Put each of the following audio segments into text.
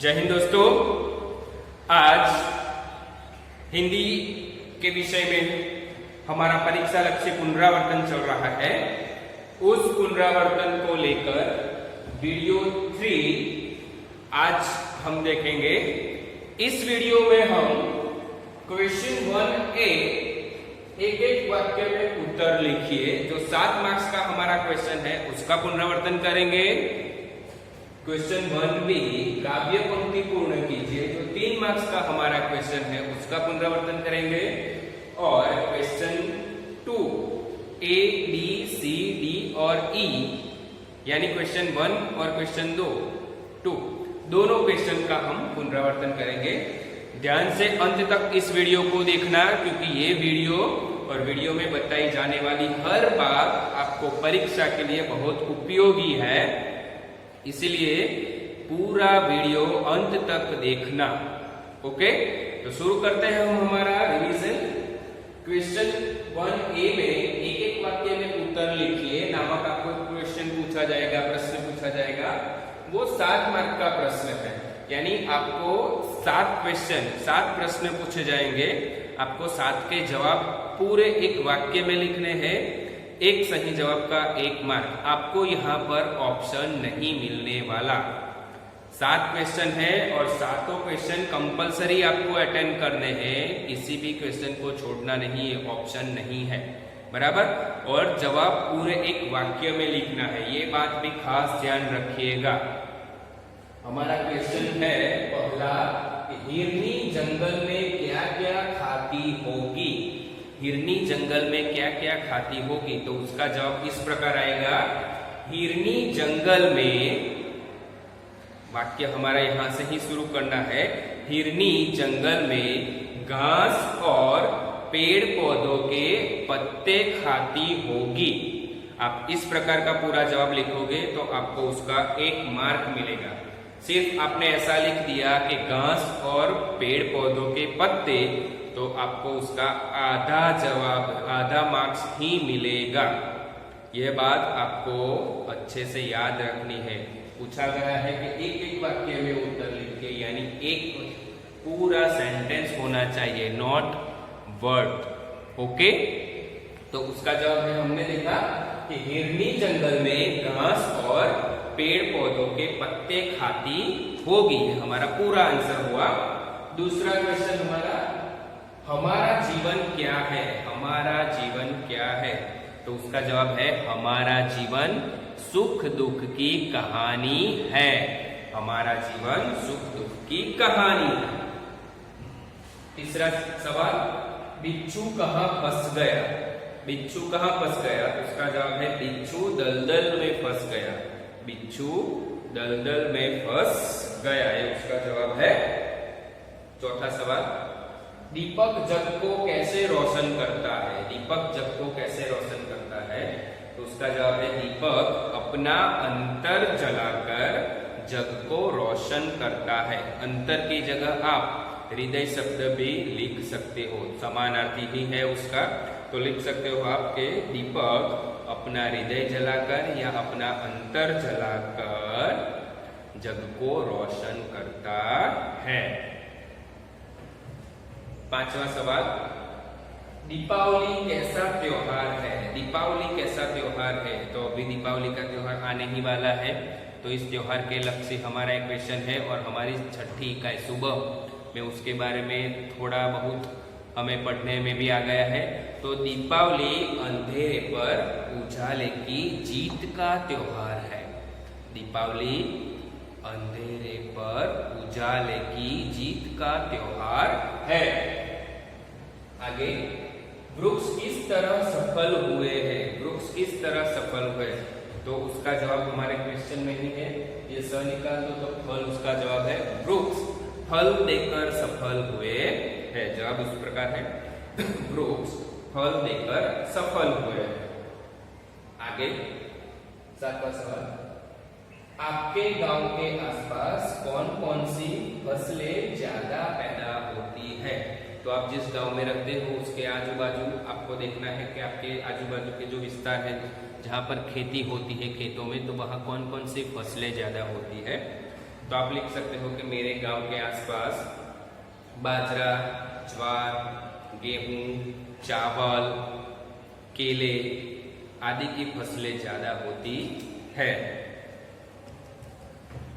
जय हिंद दोस्तों। आज हिंदी के विषय में हमारा परीक्षा लक्ष्य पुनरावर्तन चल रहा है। उस पुनरावर्तन को लेकर वीडियो 3 आज हम देखेंगे। इस वीडियो में हम क्वेश्चन 1A एक एक वाक्य में उत्तर लिखिए। जो 7 मार्क्स का हमारा क्वेश्चन है उसका पुनरावर्तन करेंगे। क्वेश्चन 1B काव्य पंक्ति पूर्ण कीजिए, जो 3 मार्क्स का हमारा क्वेश्चन है उसका पुनरावर्तन करेंगे। और question 2 A, B, C, D और E यानी क्वेश्चन 1 और क्वेश्चन 2 दोनों क्वेश्चन का हम पुनरावर्तन करेंगे। ध्यान से अंत तक इस वीडियो को देखना, क्योंकि ये वीडियो और वीडियो में बताई जाने वाली हर बात आपको परीक्षा के लिए बहुत उपयोगी है। इसलिए पूरा वीडियो अंत तक देखना। ओके, तो शुरू करते हैं हम हमारा रिवीजन। क्वेश्चन 1A में एक एक वाक्य में उत्तर लिखिए नामक आपको क्वेश्चन पूछा जाएगा, प्रश्न पूछा जाएगा। वो 7 मार्क का प्रश्न है, यानी आपको 7 प्रश्न पूछे जाएंगे। आपको 7 के जवाब पूरे एक वाक्य में लिखने हैं। एक सही जवाब का 1 मार्क। आपको यहाँ पर ऑप्शन नहीं मिलने वाला। 7 क्वेश्चन है और 7 क्वेश्चन कंपलसरी आपको अटेंड करने हैं। किसी भी क्वेश्चन को छोड़ना नहीं, ये ऑप्शन नहीं है, बराबर। और जवाब पूरे एक वाक्य में लिखना है, ये बात भी खास ध्यान रखिएगा। हमारा क्वेश्चन है पहला, हिरनी जंगल में क्या क्या खाती होगी। हिरनी जंगल में क्या क्या खाती होगी, तो उसका जवाब इस प्रकार आएगा। हिरनी जंगल में, वाक्य हमारा यहां से ही शुरू करना है। हिरनी जंगल में घास और पेड़ पौधों के पत्ते खाती होगी। आप इस प्रकार का पूरा जवाब लिखोगे तो आपको उसका 1 मार्क मिलेगा। सिर्फ आपने ऐसा लिख दिया कि घास और पेड़ पौधों के पत्ते, तो आपको उसका आधा मार्क्स ही मिलेगा। यह बात आपको अच्छे से याद रखनी है। पूछा गया है कि एक एक वाक्य में उत्तर लिखिए, यानी एक पूरा सेंटेंस होना चाहिए, नॉट वर्ड। ओके, तो उसका जवाब है, हमने देखा कि हिरनी जंगल में घास और पेड़ पौधों के पत्ते खाती होगी। ये हमारा पूरा आंसर हुआ। दूसरा क्वेश्चन हमारा जीवन क्या है। हमारा जीवन क्या है, तो उसका जवाब है, हमारा जीवन सुख दुख की कहानी है। हमारा जीवन सुख दुख की कहानी है। तीसरा सवाल, बिच्छू कहाँ फंस गया। बिच्छू कहाँ फंस गया, उसका जवाब है, बिच्छू दलदल में फंस गया। बिच्छू दलदल में फंस गया, ये उसका जवाब है। चौथा सवाल, दीपक जग को कैसे रोशन करता है। दीपक जग को कैसे रोशन करता है, तो उसका जवाब है, दीपक अपना अंतर जलाकर जग को रोशन करता है। अंतर की जगह आप हृदय शब्द भी लिख सकते हो, समानार्थी ही है उसका, तो लिख सकते हो आपके, दीपक अपना हृदय जलाकर या अपना अंतर जलाकर जग को रोशन करता है। पांचवा सवाल, दीपावली कैसा त्योहार है। दीपावली कैसा त्योहार है, तो अभी दीपावली का त्योहार आने ही वाला है, तो इस त्योहार के लक्ष्य हमारा एक क्वेश्चन है। और हमारी छठी इकाई सुबह में उसके बारे में थोड़ा बहुत हमें पढ़ने में भी आ गया है। तो दीपावली अंधेरे पर उजाले की जीत का त्योहार है। दीपावली अंधेरे पर उजाले की जीत का त्योहार है। आगे, वृक्ष किस तरह सफल हुए हैं। वृक्ष किस तरह सफल हुए, तो उसका जवाब हमारे क्वेश्चन में ही है। ये स निकाल दो तो फल, उसका जवाब है, वृक्ष फल देकर सफल हुए है। जवाब उस प्रकार है, वृक्ष फल देकर सफल हुए। आगे 7वां सवाल, आपके गांव के आसपास कौन कौन सी फसलें ज्यादा पैदा होती है। तो आप जिस गांव में रहते हो उसके आजू बाजू आपको देखना है कि आपके आजू बाजू के जो विस्तार है जहाँ पर खेती होती है खेतों में, तो वहाँ कौन कौन सी फसलें ज्यादा होती है। तो आप लिख सकते हो कि मेरे गांव के आसपास बाजरा, ज्वार, गेहूं, चावल, केले आदि की फसलें ज्यादा होती है।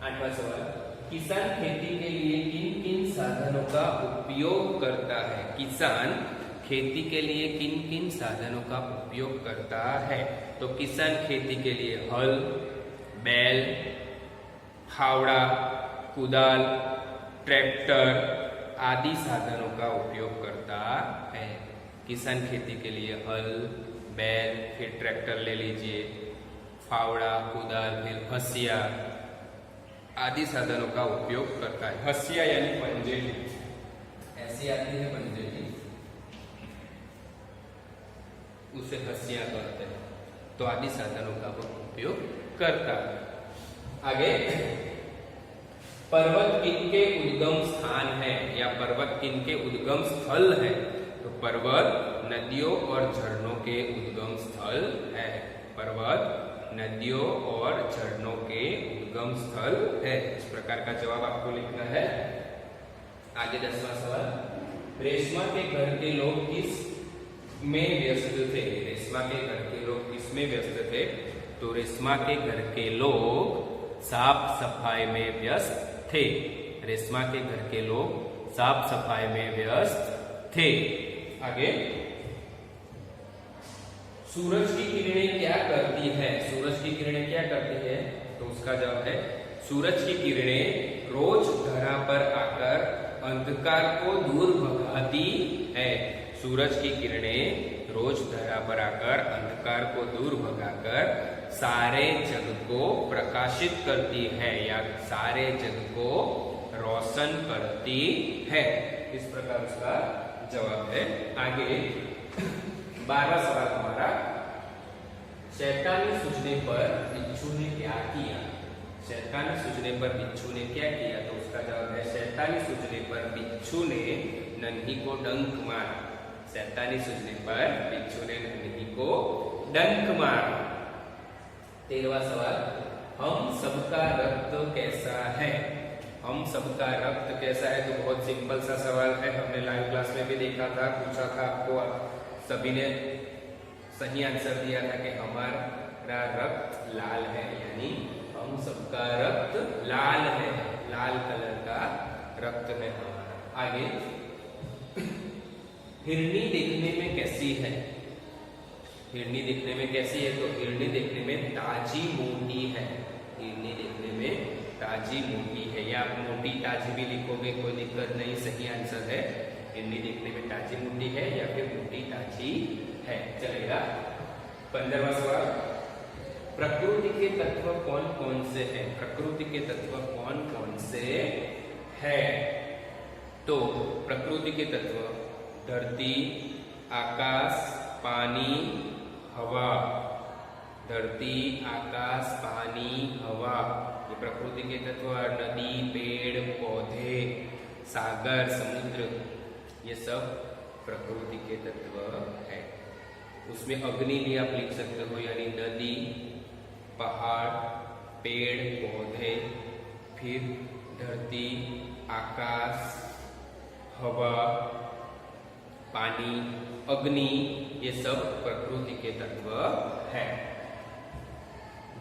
8वां सवाल, किसान खेती के लिए किन किन साधनों का उपयोग करता है? किसान खेती के लिए किन किन साधनों का उपयोग करता है? तो किसान खेती के लिए हल, बैल, फावड़ा, कुदाल, ट्रैक्टर आदि साधनों का उपयोग करता है। किसान खेती के लिए हल, बैल, फिर ट्रैक्टर ले लीजिए, फावड़ा, कुदाल, फिर हसिया आदि साधनों का उपयोग करता है। हसिया यानी पंजेली, ऐसी आती है पंजेली, उसे हसिया कहते हैं। तो आदि साधनों का वो उपयोग करता है। आगे, पर्वत किनके उद्गम स्थान है या पर्वत किनके उद्गम स्थल है? तो पर्वत नदियों और झरनों के उद्गम स्थल है। पर्वत नदियों और झरनों के उद्गम स्थल है। इस प्रकार का जवाब आपको लिखना है। आगे 10वां सवाल, रेशमा के घर के लोग किस में व्यस्त थे? रेशमा के घर के लोग किस में व्यस्त थे? तो रेशमा के घर के लोग साफ सफाई में व्यस्त थे। रेशमा के घर के लोग साफ सफाई में व्यस्त थे। आगे, सूरज की किरणें क्या करती है? सूरज की किरणें क्या करती है? तो उसका जवाब है, सूरज की किरणें रोज धरा पर आकर अंधकार को दूर भगाती है। सूरज की किरणें रोज धरा पर आकर अंधकार को दूर भगाकर सारे जग को प्रकाशित करती है या सारे जग को रोशन करती है। इस प्रकार उसका जवाब है। आगे 12वां सवाल हमारा, शैतानी सूझने पर बिच्छू ने क्या किया? शैतानी सूझने पर बिच्छू ने क्या किया? तो उसका जवाब है, शैतानी सूझने पर बिच्छू ने नन्ही को डंक मारा। शैतानी सूझने पर बिच्छू ने नन्ही को डंक मारा। 13वां सवाल, हम सबका रक्त कैसा है? हम सबका रक्त कैसा है? तो बहुत सिंपल सा सवाल है, हमने लाइव क्लास में भी देखा था, पूछा था आपको, सभी ने सही आंसर दिया था कि हमारा रक्त लाल है, यानी हम सबका रक्त लाल है, लाल कलर का रक्त है हमारा। आगे, हिरनी देखने में कैसी है? हिरनी देखने में कैसी है? तो हिरनी देखने में ताजी मोटी है। हिरनी देखने में ताजी मोटी है, या आप मोटी ताजी भी लिखोगे कोई दिक्कत नहीं, सही आंसर है। हिरनी देखने में ताजी मोटी है या फिर मोटी ताजी है, चलेगा। 15वां सवाल, प्रकृति के तत्व कौन कौन से हैं? प्रकृति के तत्व कौन कौन से हैं? तो प्रकृति के तत्व धरती, आकाश, पानी, हवा। धरती, आकाश, पानी, हवा, ये प्रकृति के तत्व। नदी, पेड़, पौधे, सागर, समुद्र, ये सब प्रकृति के तत्व है। उसमें अग्नि भी आप लिख सकते हो, यानी नदी, पहाड़, पेड़, पौधे, फिर धरती, आकाश, हवा, पानी, अग्नि, ये सब प्रकृति के तत्व है।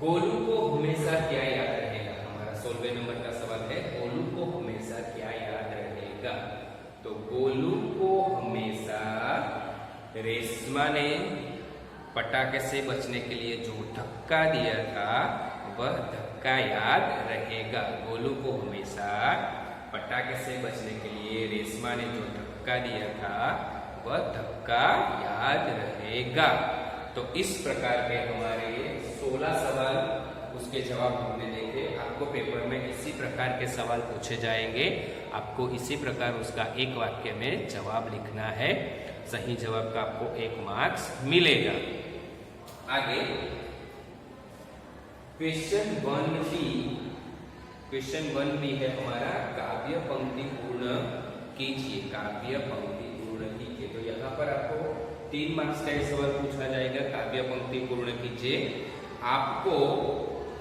गोलू को हमेशा क्या याद रहेगा? हमारा 16वें नंबर का सवाल है, गोलू को हमेशा क्या याद रहेगा? तो गोलू को हमेशा रेशमा ने पटाखे से बचने के लिए जो धक्का दिया था वह धक्का याद रहेगा। गोलू को हमेशा पटाखे से बचने के लिए रेशमा ने जो धक्का दिया था वह धक्का याद रहेगा। तो इस प्रकार के हमारे 16 सवाल, उसके जवाब हमने देखे। आपको पेपर में इसी प्रकार के सवाल पूछे जाएंगे, आपको इसी प्रकार उसका एक वाक्य में जवाब लिखना है। सही जवाब का आपको 1 मार्क्स मिलेगा। आगे क्वेश्चन 1 भी है हमारा, काव्य पंक्ति पूर्ण कीजिए। काव्य पंक्ति पूर्ण कीजिए। तो यहाँ पर आपको 3 मार्क्स का सवाल पूछा जाएगा, काव्य पंक्ति पूर्ण कीजिए। आपको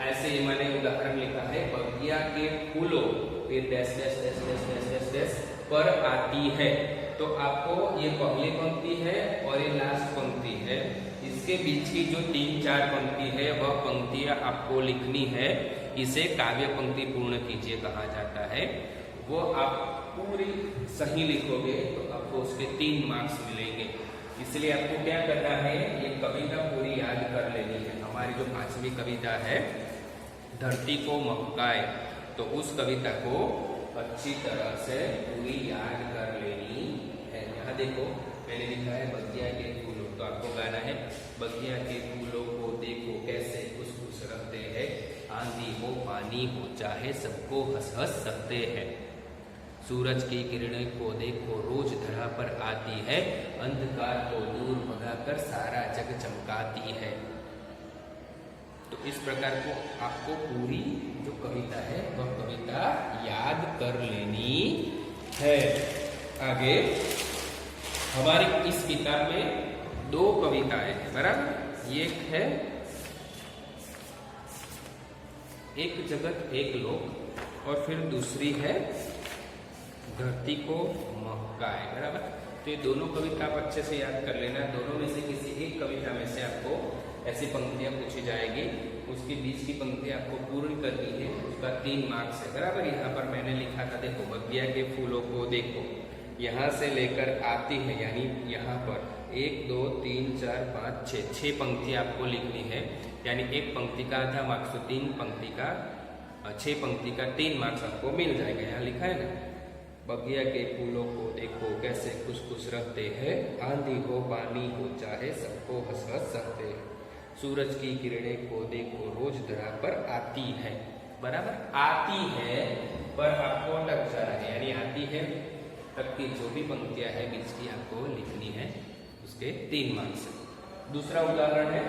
ऐसे मैंने उदाहरण लिखा है, बगिया के फूलों फिर dash dash dash dash dash dash dash पर आती है। तो आपको ये पहली पंक्ति है और ये लास्ट पंक्ति है, इसके बीच की जो 3-4 पंक्ति है वह पंक्तियां आपको लिखनी है। इसे काव्य पंक्ति पूर्ण कीजिए कहा जाता है। वो आप पूरी सही लिखोगे तो आपको उसके 3 मार्क्स मिलेंगे। इसलिए आपको क्या करना है, ये कविता पूरी याद कर लेनी है। हमारी जो 5वीं कविता है धरती को महकाए, तो उस कविता को अच्छी तरह से पूरी याद कर लेनी है। यहाँ देखो मैंने लिखा है बगिया के फूलों, तो आपको गाना है बगिया के फूलों को देखो कैसे खुश खुश रहते हैं, आंधी हो पानी हो चाहे सबको हंस हंस सकते हैं। सूरज की किरणें को देखो रोज धरा पर आती है, अंधकार को दूर भगाकर सारा जग चमकाती है। तो इस प्रकार को आपको पूरी जो कविता है वह कविता याद कर लेनी है। आगे हमारी इस किताब में 2 कविताएं हैं, बराबर। एक है एक जगत एक लोक और फिर दूसरी है धरती को महकाए, बराबर। तो ये दोनों कविता आप अच्छे से याद कर लेना। दोनों में से किसी एक कविता में से आपको ऐसी पंक्तियां पूछी जाएगी, उसके बीच की पंक्ति आपको पूर्ण करनी है, उसका 3 मार्क्स है, बराबर। यहाँ पर मैंने लिखा था देखो बगिया के फूलों को देखो, यहाँ से लेकर आती है यानी यहाँ पर 1 2 3 4 5 6 पंक्ति आपको लिखनी है। यानी एक पंक्ति का आधा मार्क्स, तो 3 पंक्ति का 6 पंक्ति का 3 मार्क्स आपको मिल जाएगा। यहाँ लिखा है ना बगिया के फूलों को देखो कैसे खुश खुश रहते हैं, आंधी हो पानी हो चाहे सबको हंस हंस सकते हैं। सूरज की किरणें को देखो रोज धरा पर आती है, बराबर। आती है पर आपको अटक जाना है, यानी आती है तक की जो भी पंक्तियां है बीच की आपको लिखनी है, उसके 3 मार्क्स है। दूसरा उदाहरण है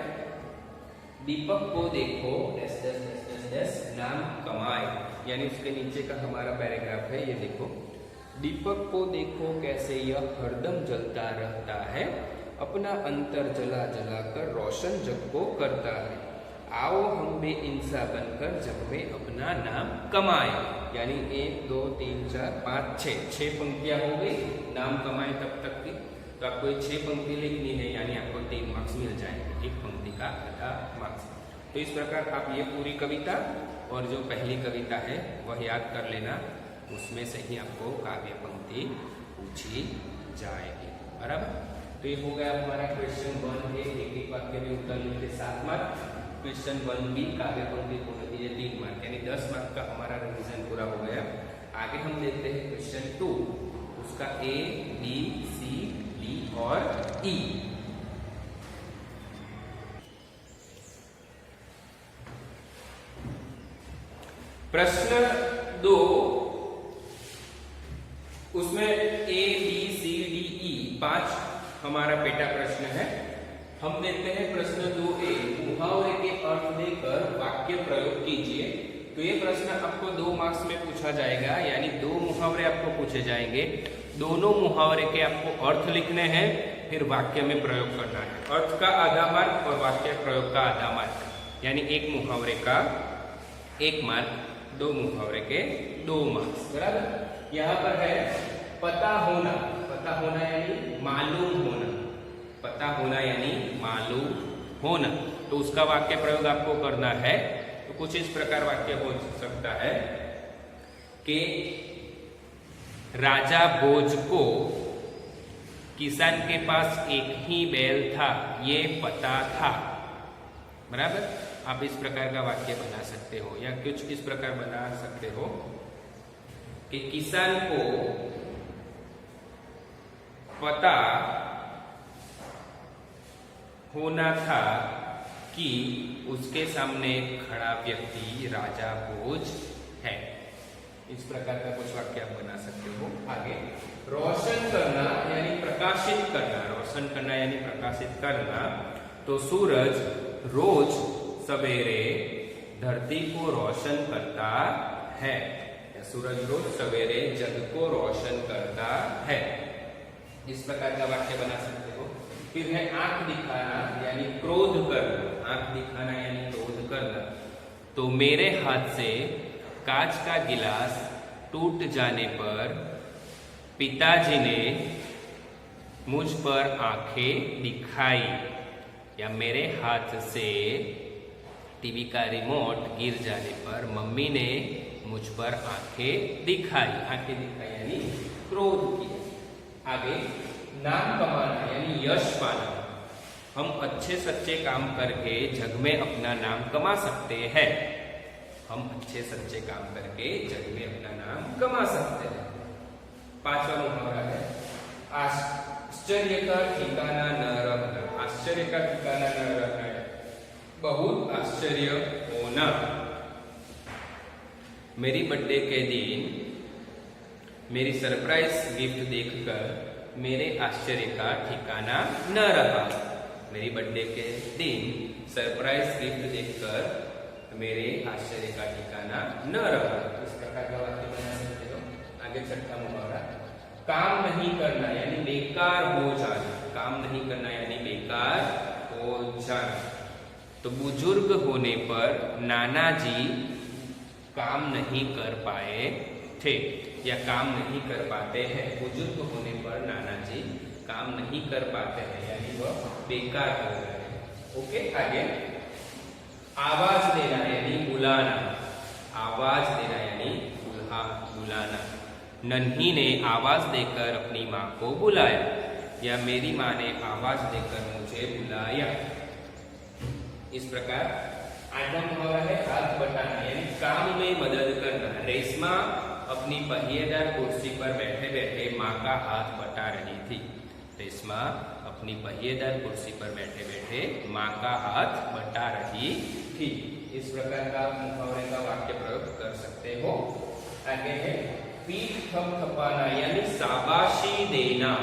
दीपक को देखो dash dash dash dash dash नाम कमाए, यानी उसके नीचे का हमारा पैराग्राफ है। ये देखो दीपक को देखो कैसे यह हरदम जलता रहता है, अपना अंतर जला जला कर रोशन जग को करता है। आओ हम बे इंसा बनकर जग में अपना नाम कमाए, यानी 1 2 3 4 5 6 पंक्तियां हो गई नाम कमाए तब तक की। तो आपको ये 6 पंक्ति लिखनी है, यानी आपको 3 मार्क्स मिल जाएंगे, एक पंक्ति का आधा मार्क्स। तो इस प्रकार आप ये पूरी कविता और जो पहली कविता है वह याद कर लेना, उसमें से ही आपको काव्य पंक्ति पूछी जाएगी, बराबर। तो ये हो गया हमारा क्वेश्चन 1 है, एक वाक्य में उत्तर लिखते 7 मार्क। क्वेश्चन 1B काव्य पंक्ति पूर्ण कीजिए 3 मार्क, यानी 10 मार्क का हमारा रिवीजन पूरा हो गया। आगे हम देखते हैं क्वेश्चन 2, उसका A B C D और E। प्रश्न 2 उसमें A B C D E 5 हमारा पेटा प्रश्न है। हम देखते हैं प्रश्न 2A, मुहावरे के अर्थ देकर वाक्य प्रयोग कीजिए। तो ये प्रश्न आपको 2 मार्क्स में पूछा जाएगा, यानी 2 मुहावरे आपको पूछे जाएंगे। दोनों मुहावरे के आपको अर्थ लिखने हैं, फिर वाक्य में प्रयोग करना है। अर्थ का आधा मार्क और वाक्य प्रयोग का आधा मार्क, यानी एक मुहावरे का 1 मार्क, 2 मुहावरे के 2 मार्क्स, बराबर। यहाँ पर है पता होना, पता होना यानी मालूम होना, पता होना यानी मालूम होना। तो उसका वाक्य प्रयोग आपको करना है। तो कुछ इस प्रकार वाक्य हो सकता है कि राजा भोज को किसान के पास एक ही बैल था ये पता था, बराबर। आप इस प्रकार का वाक्य बना सकते हो, या कुछ इस प्रकार बना सकते हो कि किसान को पता होना था कि उसके सामने खड़ा व्यक्ति राजा भोज है। इस प्रकार का कुछ वाक्य आप बना सकते हो। आगे रोशन करना यानी प्रकाशित करना, रोशन करना यानी प्रकाशित करना। तो सूरज रोज सवेरे धरती को रोशन करता है, सूरज रोज सवेरे जग को रोशन करता है। इस प्रकार का वाक्य बना सकते हो। फिर है आंख दिखाना यानी क्रोध करना, आंख दिखाना यानी क्रोध करना। तो मेरे हाथ से कांच का गिलास टूट जाने पर पिताजी ने मुझ पर आंखें दिखाई, या मेरे हाथ से टीवी का रिमोट गिर जाने पर मम्मी ने मुझ पर आंखें दिखाई। आंखें दिखाई यानी क्रोध किया। आगे नाम कमाना यानी यश पाना। हम अच्छे सच्चे काम करके जग में अपना नाम कमा सकते हैं। हम अच्छे सच्चे काम करके जग में अपना नाम कमा सकते हैं। पांचवा मुहावरा है आश्चर्य का ठिकाना न रहना। आश्चर्य का ठिकाना न रहना है बहुत आश्चर्य होना। मेरी बर्थडे के दिन मेरी सरप्राइज गिफ्ट देखकर मेरे आश्चर्य का ठिकाना न रहा। मेरी बर्थडे के दिन सरप्राइज गिफ्ट देखकर मेरे आश्चर्य का ठिकाना न रहा। इस प्रकार का वाक्य बना सकते हो। आगे छठा मुहावरा काम नहीं करना यानी बेकार हो जाना। काम नहीं करना यानी बेकार हो जाना। तो बुजुर्ग होने पर नाना जी काम नहीं कर पाए थे या काम नहीं कर पाते हैं। बुजुर्ग होने पर नाना जी काम नहीं कर पाते हैं यानी वह बेकार हो गए हैं। ओके, आगे आवाज देना यानी बुलाना। आवाज देना यानी बुलाना। नन्ही ने आवाज देकर अपनी माँ को बुलाया, या मेरी माँ ने आवाज देकर मुझे बुलाया। इस प्रकार आठवां मुहावरा है हाथ बटाना यानी काम में मदद करना। रेशमा अपनी पहिएदार कुर्सी पर बैठे बैठे माँ का हाथ बटा रही थी। रेशमा अपनी पहिएदार कुर्सी पर बैठे बैठे माँ का हाथ बटा रही थी। इस प्रकार का मुहावरे का वाक्य प्रयोग कर सकते हो। आगे है पीठ थपथपाना यानी शाबाशी देना।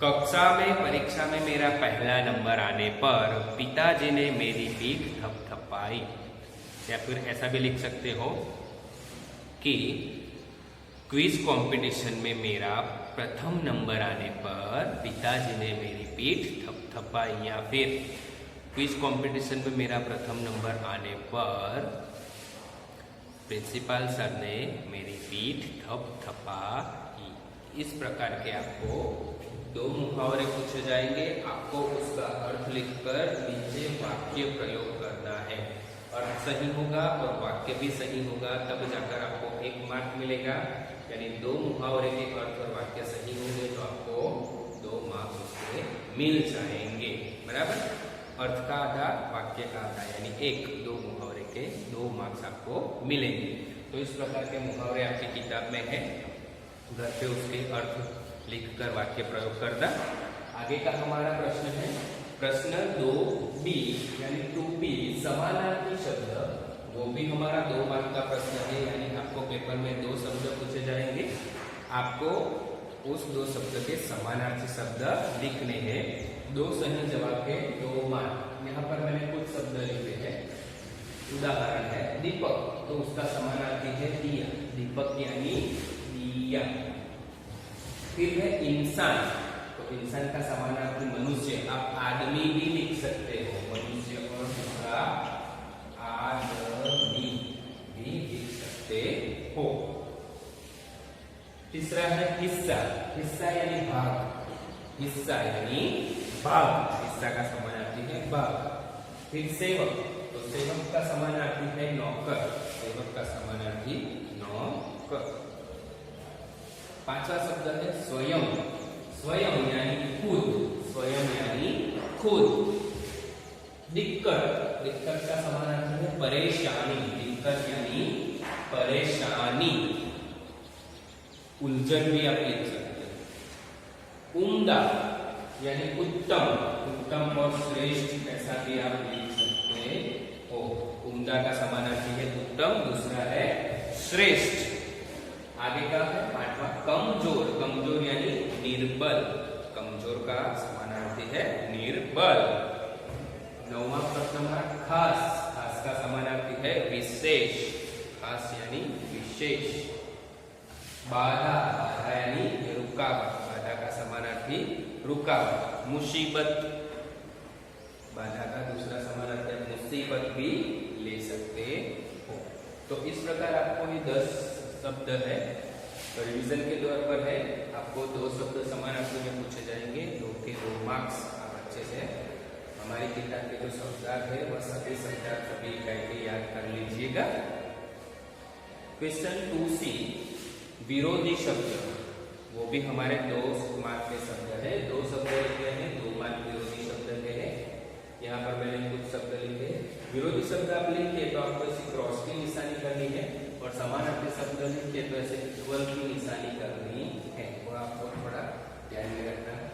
कक्षा में परीक्षा में मेरा पहला नंबर आने पर पिताजी ने मेरी पीठ थपथपाई। या फिर ऐसा भी लिख सकते हो कि क्विज कंपटीशन में मेरा प्रथम नंबर आने पर पिताजी ने मेरी पीठ थपथपाई। या फिर क्विज कंपटीशन में मेरा प्रथम नंबर आने पर प्रिंसिपल सर ने मेरी पीठ थपथपाई। इस प्रकार के आपको दो मुहावरे पूछे जाएंगे। आपको उसका अर्थ लिखकर नीचे वाक्य प्रयोग करना है। अर्थ सही होगा और वाक्य भी सही होगा तब जाकर आपको 1 मार्क मिलेगा। यानी दो मुहावरे के अर्थ और वाक्य सही होंगे तो आपको 2 मार्क्स उसके मिल जाएंगे। बराबर, अर्थ का आधा वाक्य का आधा यानी 1-2 मुहावरे के 2 मार्क्स आपको मिलेंगे। तो इस प्रकार के मुहावरे आपकी किताब में है। घर पे उसके अर्थ लिखकर वाक्य प्रयोग करना। आगे का हमारा प्रश्न है प्रश्न 2B यानी 2B समानार्थी शब्द। वो भी हमारा 2 मार्क का प्रश्न है। यानी आपको पेपर में 2 शब्द पूछे जाएंगे। आपको उस 2 शब्द के समानार्थी शब्द लिखने हैं। 2 सही जवाब के 2 मार्क। यहाँ पर मैंने कुछ शब्द लिखे हैं। उदाहरण है दीपक, तो उसका समानार्थी है दिया। दीपक यानी दिया। फिर है इंसान, तो इंसान का समानार्थी मनुष्य। आप आदमी भी लिख सकते हो। मनुष्य और दूसरा आदमी भी लिख सकते हो। तीसरा है हिस्सा। हिस्सा यानी भाग। हिस्सा यानी भाग। हिस्सा का समानार्थी है भाग। फिर सेवक, तो सेवक का समानार्थी है नौकर। सेवक का समानार्थी नौकर। 5वां शब्द है स्वयं। स्वयं यानी खुद। स्वयं यानी खुद। दिक्कत, दिक्कत का समानार्थी है परेशानी। दिक्कत यानी परेशानी। उलझन भी आप लिख सकते हैं। उम्दा यानी उत्तम। उत्तम और श्रेष्ठ ऐसा भी आप लिख सकते हो। उम्दा का समानार्थी है उत्तम, दूसरा है श्रेष्ठ। आगे का है 8वां कमजोर। कमजोर यानी निर्बल। कमजोर का समानार्थी है निर्बल। 9वां प्रश्न हमारा खास। खास का समानार्थी है विशेष। खास यानी विशेष। बाधा। बाधा यानी रुकावट। बाधा का समानार्थी रुकावट। मुसीबत। बाधा का दूसरा समानार्थी मुसीबत भी ले सकते तो इस प्रकार आपको ये 10 शब्द है, तो रिवीजन के तौर पर है, आपको 2 शब्द समानार्थी में पूछे जाएंगे, 2 के 2 मार्क्स। आप अच्छे से हमारी किताब के जो शब्दार्थ है वह सभी शब्दार्थ सभी इकाई के याद कर लीजिएगा। क्वेश्चन 2C, विरोधी शब्द, वो भी हमारे 2 मार्क के शब्द है। 2 शब्द लिखे हैं, 2 मार्क विरोधी शब्द के हैं। यहाँ पर मैंने कुछ शब्द लिखे, विरोधी शब्द आप लिखे तो आपको ऐसी क्रॉस की निशानी करनी है, और समानार्थी शब्द लिखे तो ऐसे इक्वल की निशानी करनी है, वो आपको थोड़ा ध्यान में रखना है।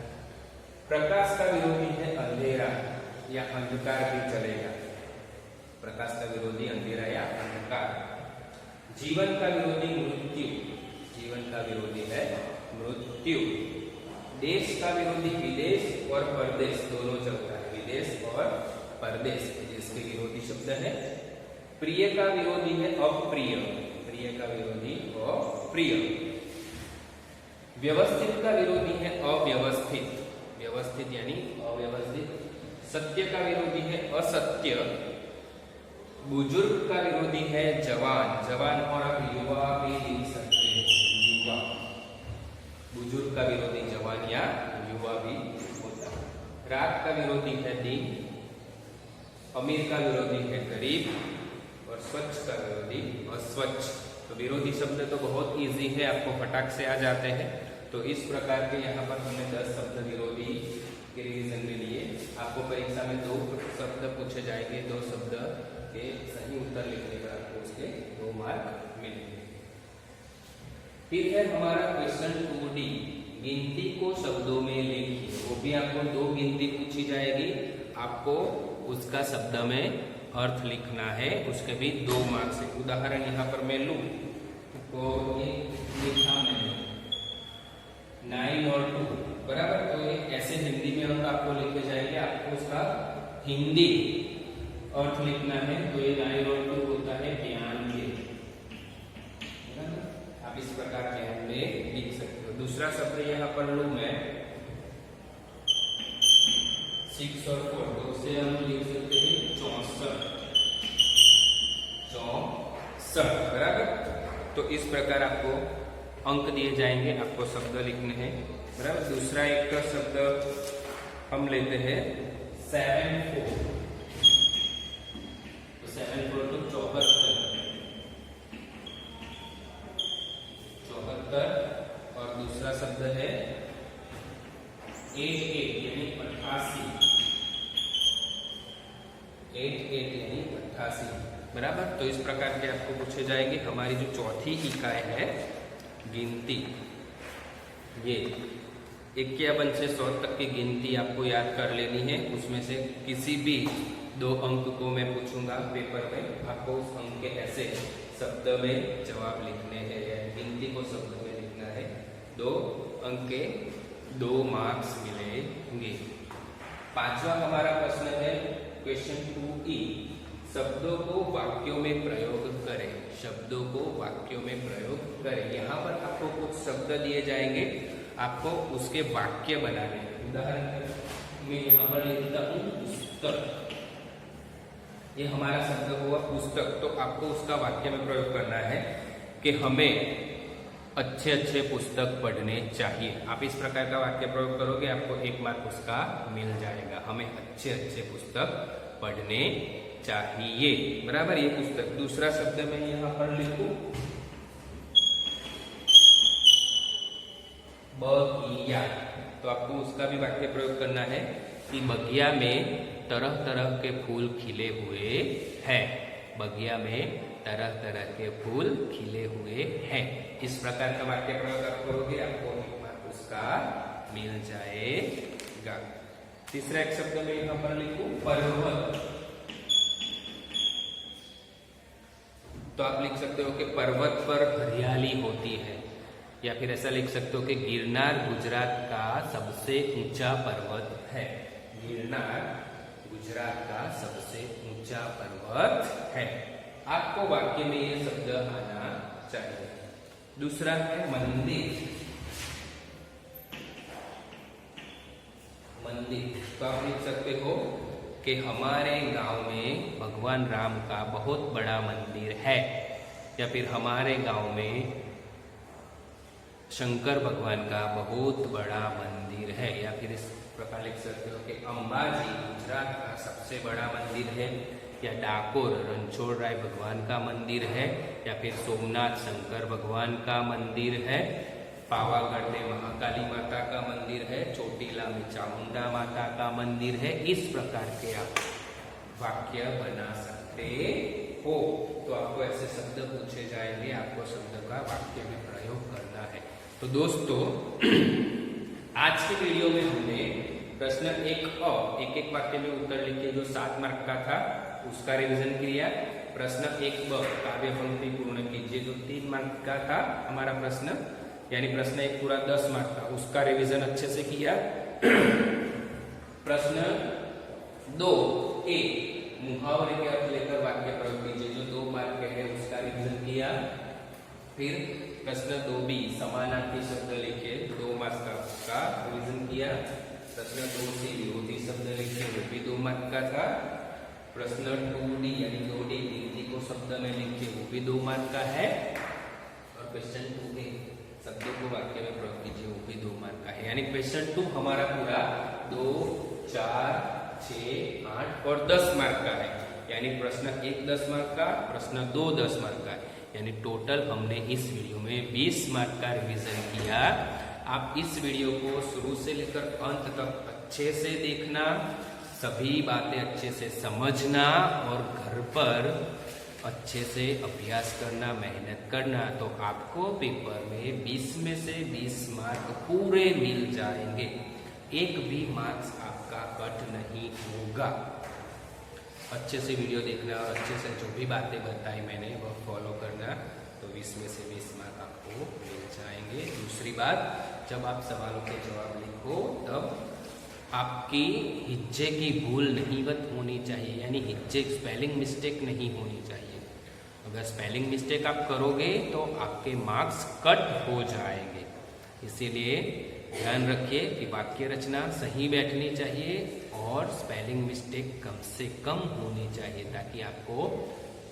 प्रकाश का विरोधी है अंधेरा या अंधकार भी चलेगा। प्रकाश का विरोधी अंधेरा या अंधकार। जीवन का विरोधी मृत्यु, जीवन का विरोधी है मृत्यु। देश का विरोधी विदेश और परदेश दोनों चलता है, विदेश और परदेश जिसके विरोधी शब्द है। प्रिय का विरोधी है अप्रिय, प्रिय का विरोधी अप्रिय। व्यवस्थित का विरोधी है अव्यवस्थित, व्यवस्थित यानी अव्यवस्थित। सत्य का विरोधी है असत्य। बुजुर्ग का विरोधी है जवान, जवान और आप युवा भी लिख सकते हैं, युवा। बुजुर्ग का विरोधी जवान या युवा भी होता है। रात का विरोधी है दिन। अमीर का विरोधी है गरीब, और स्वच्छ का विरोधी अस्वच्छ। तो विरोधी शब्द तो बहुत इजी है, आपको फटाक से आ जाते हैं। तो इस प्रकार के यहाँ पर हमने 10 शब्द विरोधी के रिवीजन में लिए। आपको परीक्षा में 2 शब्द पूछे जाएंगे, 2 शब्द के सही उत्तर लिखने पर आपको उसके 2 मार्क मिलेंगे। फिर है हमारा क्वेश्चन 2D, गिनती को शब्दों में लिखिए। वो भी आपको 2 गिनती पूछी जाएगी, आपको उसका शब्द में अर्थ लिखना है, उसके भी 2 मार्क्स है। उदाहरण यहाँ पर मैं लूं तो ये लिखा मैंने 9 और 2 बराबर, तो ये ऐसे हिंदी में अंक आपको लिखे जाएंगे, आपको उसका हिंदी अर्थ लिखना है। तो ये 9 और 2 होता है ज्ञान के, आप इस प्रकार ज्ञान में लिख सकते हो। दूसरा शब्द यहाँ पर लूं मैं 6 और 4, तो उसे हम लिख सकते हैं 64, 64 बराबर। तो इस प्रकार आपको अंक दिए जाएंगे, आपको शब्द लिखने हैं बराबर। दूसरा एक शब्द हम लेते हैं 7 4, तो 7 4 तो 74, 74। और दूसरा शब्द है 8 8 यानी 88, 8 8 यानी 88 बराबर। तो इस प्रकार के आपको पूछे जाएंगे। हमारी जो चौथी इकाई है गिनती, ये 51 से 100 तक की गिनती आपको याद कर लेनी है। उसमें से किसी भी 2 अंक को मैं पूछूंगा पेपर में, आपको उस अंक के ऐसे शब्द में जवाब लिखने हैं, या गिनती को शब्द में लिखना है। 2 अंक के 2 मार्क्स मिलेंगे। 5वां हमारा प्रश्न है क्वेश्चन 2E, शब्दों को वाक्यों में प्रयोग करें। शब्दों को वाक्यों में प्रयोग करें। यहाँ पर आपको कुछ शब्द दिए जाएंगे, आपको उसके वाक्य बनाने हैं। उदाहरण मैं यहाँ पर लिखता हूँ पुस्तक, ये हमारा शब्द हुआ पुस्तक, तो आपको उसका वाक्य में प्रयोग करना है कि हमें अच्छे अच्छे पुस्तक पढ़ने चाहिए। आप इस प्रकार का वाक्य प्रयोग करोगे, आपको 1 मार्क उसका मिल जाएगा। हमें अच्छे अच्छे पुस्तक पढ़ने चाहिए बराबर, ये पुस्तक। दूसरा शब्द मैं यहाँ पर लिखूं बगिया, तो आपको उसका भी वाक्य प्रयोग करना है कि बगिया में तरह तरह के फूल खिले हुए हैं। बगिया में तरह तरह के फूल खिले हुए हैं। इस प्रकार का वाक्य प्रयोग आप करोगे, आपको 1 मार्क उसका मिल जाएगा। तीसरा एक शब्द में यहाँ पर लिखूं पर्वत, तो आप लिख सकते हो कि पर्वत पर हरियाली होती है, या फिर ऐसा लिख सकते हो कि गिरनार गुजरात का सबसे ऊंचा पर्वत है। गिरनार गुजरात का सबसे ऊंचा पर्वत है। आपको वाक्य में ये शब्द आना चाहिए। दूसरा है मंदिर, मंदिर, तो आप लिख सकते हो कि हमारे गांव में भगवान राम का बहुत बड़ा मंदिर है। या फिर हमारे गांव में शंकर भगवान का बहुत बड़ा मंदिर है, या फिर इस प्रकार लिख सकते हो कि अंबाजी गुजरात का सबसे बड़ा मंदिर है, या डाकोर रणछोड़राय भगवान का मंदिर है, या फिर सोमनाथ शंकर भगवान का मंदिर है, पावागढ़ में महाकाली माता का मंदिर है, चोटीला में चामुंडा माता का मंदिर है। इस प्रकार के आप वाक्य बना सकते हो। तो आपको ऐसे शब्द पूछे जाएंगे, आपको शब्द का वाक्य में प्रयोग करना है। तो दोस्तों आज की वीडियो में हमने प्रश्न एक एक वाक्य में उत्तर लिखे जो 7 मार्क का था उसका रिवीजन किया। प्रश्न 1ब काव्य पंक्ति पूर्ण कीजिए जो 3 मार्क का था हमारा प्रश्न, यानी प्रश्न 1 पूरा 10 मार्क का, उसका रिवीजन अच्छे से किया। प्रश्न 2a मुहावरे के अर्थ लेकर वाक्य प्रयोग कीजिए जो 2 मार्क के है उसका रिवीजन किया। फिर प्रश्न 2b समानार्थी शब्द लिखे 2 मार्क का रिवीजन किया। प्रश्न 2c विरोधी शब्द लिखे वो भी 2 मार्क का था। प्रश्न 2d यानी 2d हिंदी को शब्द में लिखे वो भी 2 मार्क का है। और क्वेश्चन 2a शब्दों को वाक्य में प्रयोग कीजिए वो भी 2 मार्क का है। यानी क्वेश्चन 2 हमारा पूरा 2, 4, 6, 8 और 10 मार्क का है। यानी प्रश्न 1 10 मार्क का, प्रश्न 2 10 मार्क का है। यानी टोटल हमने इस वीडियो में 20 मार्क का रिवीजन किया। आप इस वीडियो को शुरू से लेकर अंत तक अच्छे से देखना, सभी बातें अच्छे से समझना और घर पर अच्छे से अभ्यास करना, मेहनत करना। तो आपको पेपर में 20 में से 20 मार्क पूरे मिल जाएंगे, एक भी मार्क्स आपका कट नहीं होगा। अच्छे से वीडियो देखना और अच्छे से जो भी बातें बताई मैंने वह फॉलो करना, तो 20 में से 20 मार्क आपको मिल जाएंगे। दूसरी बात, जब आप सवालों के जवाब लिखो तब आपकी हिज्जे की भूल नहीं होनी चाहिए, यानी हिज्जे स्पेलिंग मिस्टेक नहीं होनी चाहिए। अगर स्पेलिंग मिस्टेक आप करोगे तो आपके मार्क्स कट हो जाएंगे। इसीलिए ध्यान रखिए कि वाक्य रचना सही बैठनी चाहिए और स्पेलिंग मिस्टेक कम से कम होनी चाहिए ताकि आपको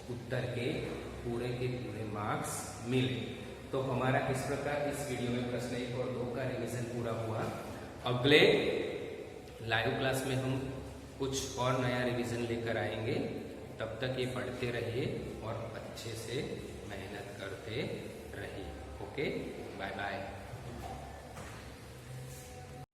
उत्तर के पूरे मार्क्स मिले। तो हमारा इस प्रकार इस वीडियो में प्रश्न 1 और 2 का रिवीजन पूरा हुआ। अगले लाइव क्लास में हम कुछ और नया रिवीजन लेकर आएंगे। तब तक ये पढ़ते रहिए और अच्छे से मेहनत करते रहिए। Okay, bye bye.